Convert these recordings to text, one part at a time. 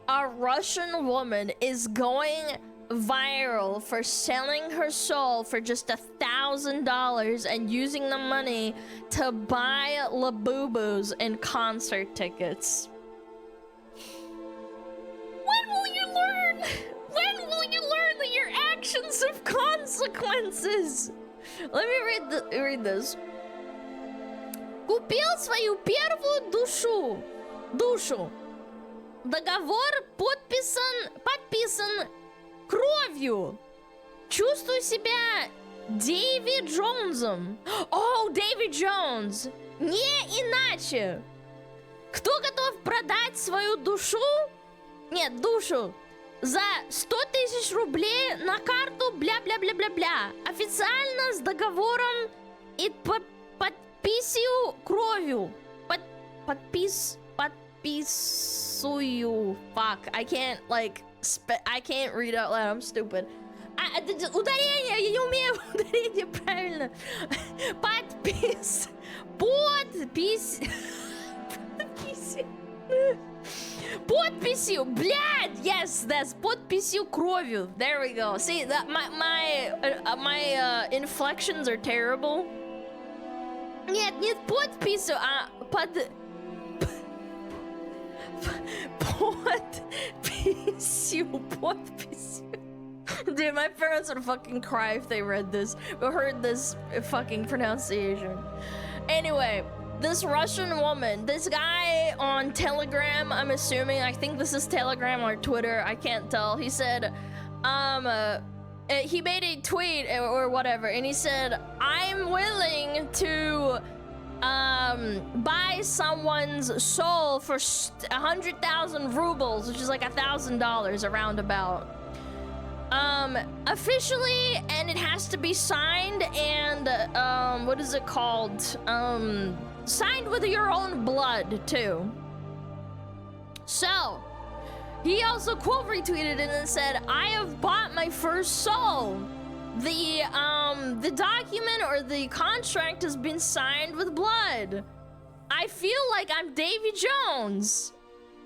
A Russian woman is going viral for selling her soul for just $1,000 and using the money to buy Labubus and concert tickets. When will you learn? When will you learn that your actions have consequences? Let me read this. Купил свою первую душу. Договор подписан кровью. Чувствую себя Дэви Джонсом. О, Дэви Джонс. Не иначе. Кто готов продать свою душу? Нет, душу. За 100 000 рублей на карту бля-бля-бля-бля-бля. Официально с договором и подписью кровью. Подписую. Fuck, I can't like I can't read out loud. I'm stupid. Ударение, я не умею ударение правильно. Подписью, блядь, yes, that's подписью кровью. There we go. See that my inflections are terrible. Нет, не подписью, а подписью. Dude, my parents would fucking cry if they read this or heard this fucking pronunciation. Anyway, this Russian woman, this guy on Telegram, I'm assuming, I think this is Telegram or Twitter, I can't tell. He said, he made a tweet or whatever, and he said, I'm willing to buy someone's soul for 100,000 rubles, which is like $1,000 around about. Officially, and it has to be signed and, what is it called? Signed with your own blood, too. So, he also quote retweeted it and said, I have bought my first soul. The document or the contract has been signed with blood. I feel like I'm Davy Jones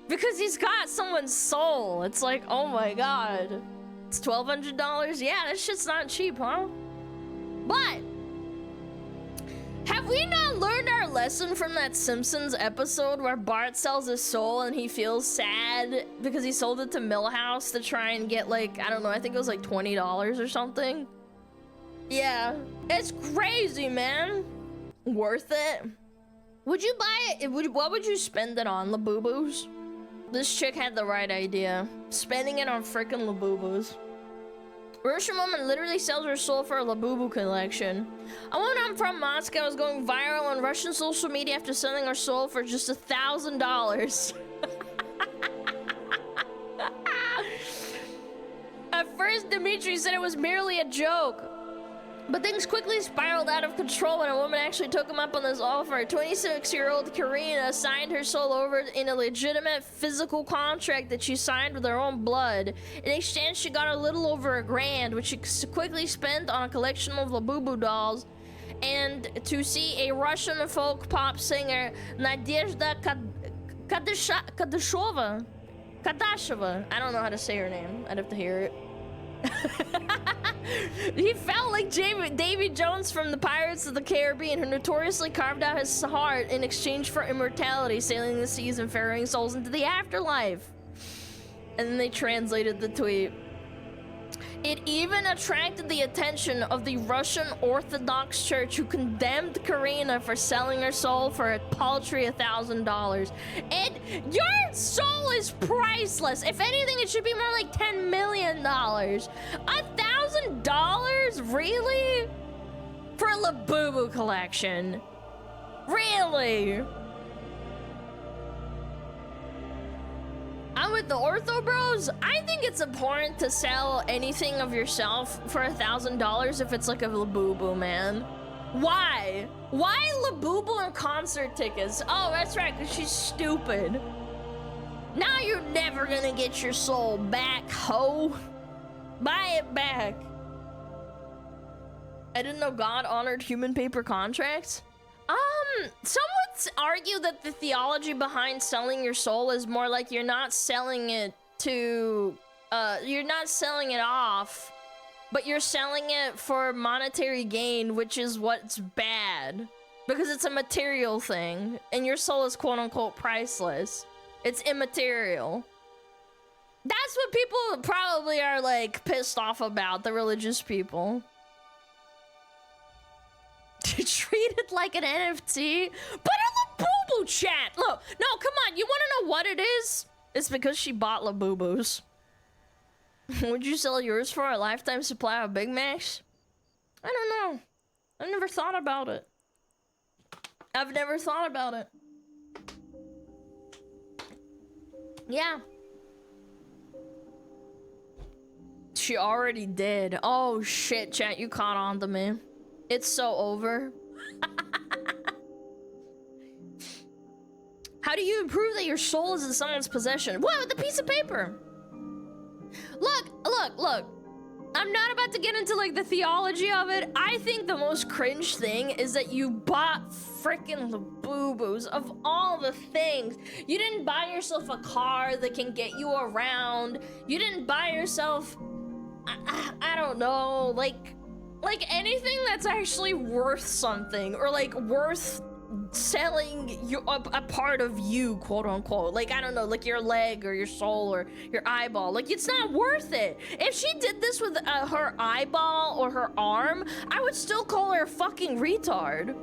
because he's got someone's soul. It's like, oh my god. It's $1,200? Yeah, that shit's not cheap, huh? But have we not learned our lesson from that Simpsons episode where Bart sells his soul and he feels sad because he sold it to Milhouse to try and get like, I don't know, I think it was like $20 or something? Yeah, it's crazy, man. Worth it. Would you buy it? What would you spend it on? Labubus? This chick had the right idea. Spending it on freaking Labubus. Russian woman literally sells her soul for a Labubu collection. A woman from Moscow is going viral on Russian social media after selling her soul for just $1,000. At first, Dmitry said it was merely a joke. But things quickly spiraled out of control when a woman actually took him up on this offer. 26-year-old Karina signed her soul over in a legitimate physical contract that she signed with her own blood. In exchange, she got a little over $1,000, which she quickly spent on a collection of Labubu dolls and to see a Russian folk pop singer, Nadezhda Kadashova. I don't know how to say her name. I'd have to hear it. He felt like Davy Jones from the Pirates of the Caribbean, who notoriously carved out his heart in exchange for immortality, sailing the seas and ferrying souls into the afterlife. And then they translated the tweet. It even attracted the attention of the Russian Orthodox Church, who condemned Karina for selling her soul for a paltry $1,000. And your soul is priceless. If anything, it should be more like $10 million. $1,000? Really? For a Labubu collection? Really? I'm with the Ortho Bros. I think it's important to sell anything of yourself for $1,000 if it's like a Labubu, man. Why? Why Labubu and concert tickets? Oh, that's right, because she's stupid. Now you're never gonna get your soul back, ho. Buy it back. I didn't know God honored human paper contracts. Some would argue that the theology behind selling your soul is more like you're not selling it to, you're not selling it off, but you're selling it for monetary gain, which is what's bad. Because it's a material thing, and your soul is quote-unquote priceless. It's immaterial. That's what people probably are, like, pissed off about, the religious people. Treat it like an NFT? But in Labubu chat! Look, no, come on, you wanna know what it is? It's because she bought Labubu's. Would you sell yours for a lifetime supply of Big Macs? I don't know. I never thought about it. I've never thought about it. Yeah. She already did. Oh shit, chat, you caught on to me. It's so over. How do you prove that your soul is in someone's possession? What, with a piece of paper? Look. I'm not about to get into like the theology of it. I think the most cringe thing is that you bought freaking Labubu's of all the things. You didn't buy yourself a car that can get you around. You didn't buy yourself, I don't know, like anything that's actually worth something, or like worth selling a part of you, quote unquote. Like, I don't know, like your leg or your soul or your eyeball. Like, it's not worth it. If she did this with her eyeball or her arm, I would still call her a fucking retard.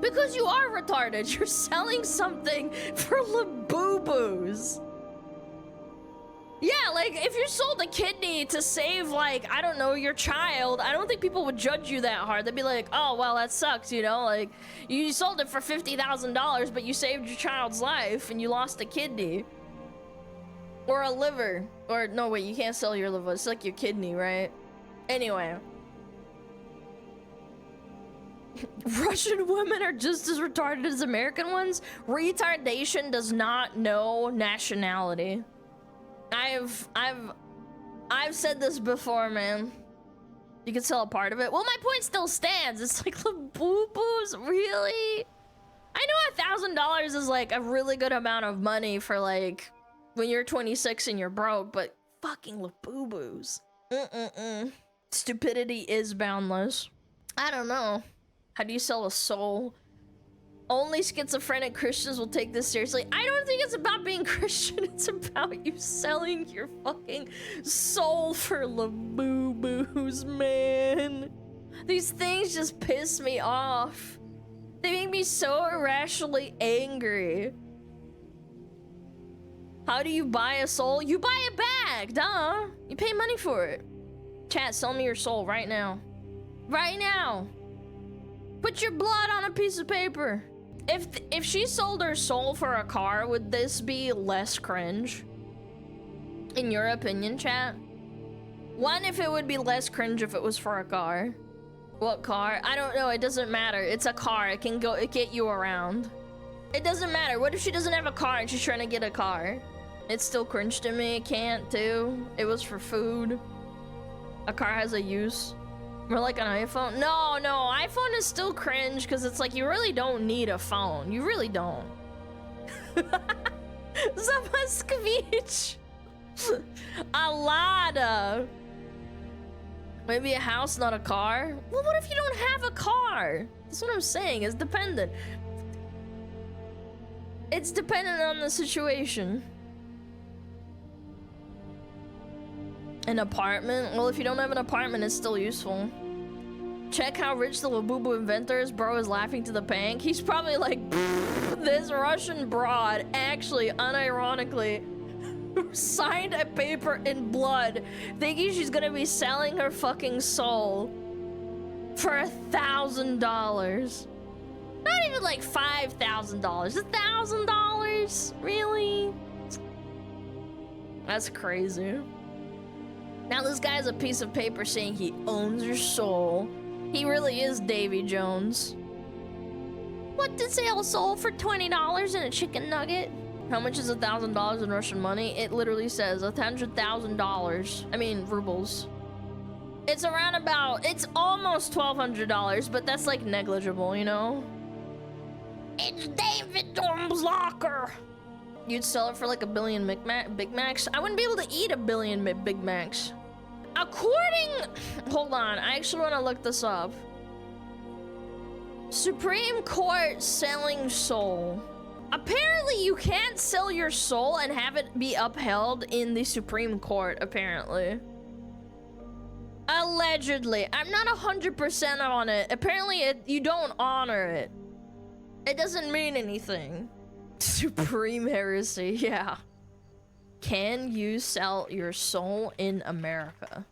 Because you are retarded. You're selling something for Labubu's. Yeah, like, if you sold a kidney to save, like, I don't know, your child, I don't think people would judge you that hard. They'd be like, oh, well, that sucks, you know? Like, you sold it for $50,000, but you saved your child's life, and you lost a kidney. Or a liver. Or, no, wait, you can't sell your liver. It's like your kidney, right? Anyway. Russian women are just as retarded as American ones. Retardation does not know nationality. I've said this before, man. You can sell a part of it. Well, my point still stands. It's like Labubu's, really? I know $1,000 is like a really good amount of money for like when you're 26 and you're broke, but fucking Labubu's. Stupidity is boundless. I don't know. How do you sell a soul? Only schizophrenic Christians will take this seriously. I don't think it's about being Christian. It's about you selling your fucking soul for Labubu's, man. These things just piss me off. They make me so irrationally angry. How do you buy a soul? You buy a bag, duh. You pay money for it. Chat, sell me your soul right now. Right now. Put your blood on a piece of paper. If she sold her soul for a car, would this be less cringe? In your opinion, chat? One, if it would be less cringe if it was for a car. What car? I don't know, it doesn't matter. It's a car, it can get you around. It doesn't matter. What if she doesn't have a car and she's trying to get a car? It's still cringe to me, it can't too. It was for food. A car has a use. More like an iPhone? No, iPhone is still cringe because it's like you really don't need a phone. You really don't. Zamoskvich. Alada. Maybe a house, not a car? Well, what if you don't have a car? That's what I'm saying, it's dependent. It's dependent on the situation. An apartment? Well, if you don't have an apartment, it's still useful. Check how rich the Labubu inventor is. Bro is laughing to the bank. He's probably like, this Russian broad actually, unironically, signed a paper in blood, thinking she's gonna be selling her fucking soul for $1,000. Not even like $5,000. $1,000? Really? That's crazy. Now this guy's a piece of paper saying he owns your soul. He really is Davy Jones. What to sell a soul for $20 and a chicken nugget? How much is $1,000 in Russian money? It literally says $100,000. I mean, rubles. It's around about, it's almost $1,200, but that's like negligible, you know? It's David Dorm's locker. You'd sell it for like 1 billion Big Macs? I wouldn't be able to eat 1 billion Big Macs. Hold on, I actually want to look this up. Supreme Court selling soul. Apparently you can't sell your soul and have it be upheld in the Supreme Court, apparently. Allegedly. I'm not 100% on it. Apparently you don't honor it. It doesn't mean anything. Supreme heresy, yeah. Can you sell your soul in America?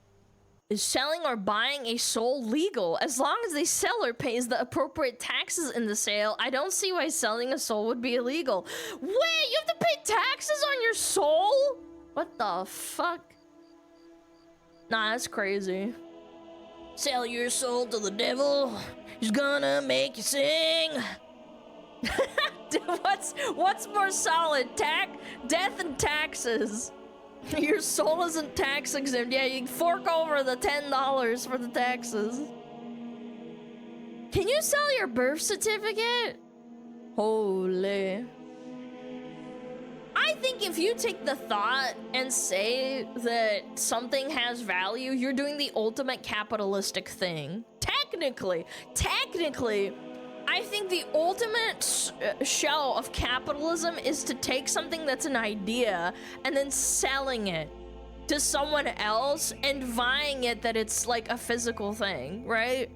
Is selling or buying a soul legal? As long as the seller pays the appropriate taxes in the sale, I don't see why selling a soul would be illegal. Wait, you have to pay taxes on your soul? What the fuck? Nah, that's crazy. Sell your soul to the devil. He's gonna make you sing. What's more solid? Death and taxes. Your soul isn't tax exempt. Yeah, you fork over the $10 for the taxes. Can you sell your birth certificate? Holy. I think if you take the thought and say that something has value, you're doing the ultimate capitalistic thing. Technically, I think the ultimate show of capitalism is to take something that's an idea and then selling it to someone else and vying it that it's like a physical thing, right?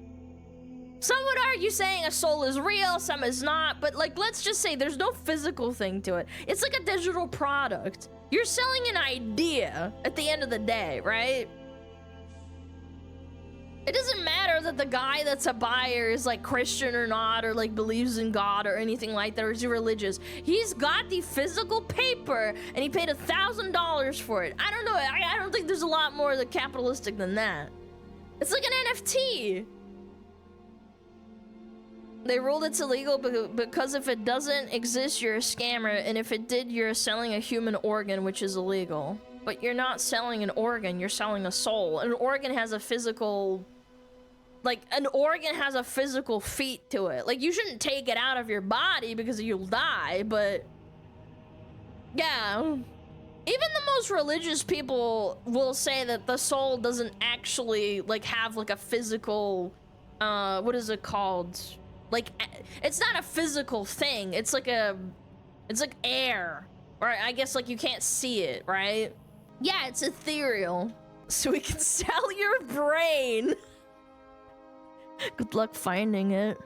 Some would argue saying a soul is real, some is not, but like, let's just say there's no physical thing to it. It's like a digital product. You're selling an idea at the end of the day, right? It doesn't matter that the guy that's a buyer is like Christian or not, or like believes in God or anything like that, or is he religious. He's got the physical paper and he paid $1,000 for it. I don't know, I don't think there's a lot more that capitalistic than that. It's like an NFT. They ruled it's illegal because if it doesn't exist, you're a scammer, and if it did, you're selling a human organ, which is illegal. But you're not selling an organ, you're selling a soul. An organ has a physical... Like, an organ has a physical feat to it. Like, you shouldn't take it out of your body because you'll die, but... Yeah. Even the most religious people will say that the soul doesn't actually, like, have, like, a physical... what is it called? Like, it's not a physical thing. It's like a... It's like air. Or I guess, like, you can't see it, right? Yeah, it's ethereal. So we can sell your brain. Good luck finding it.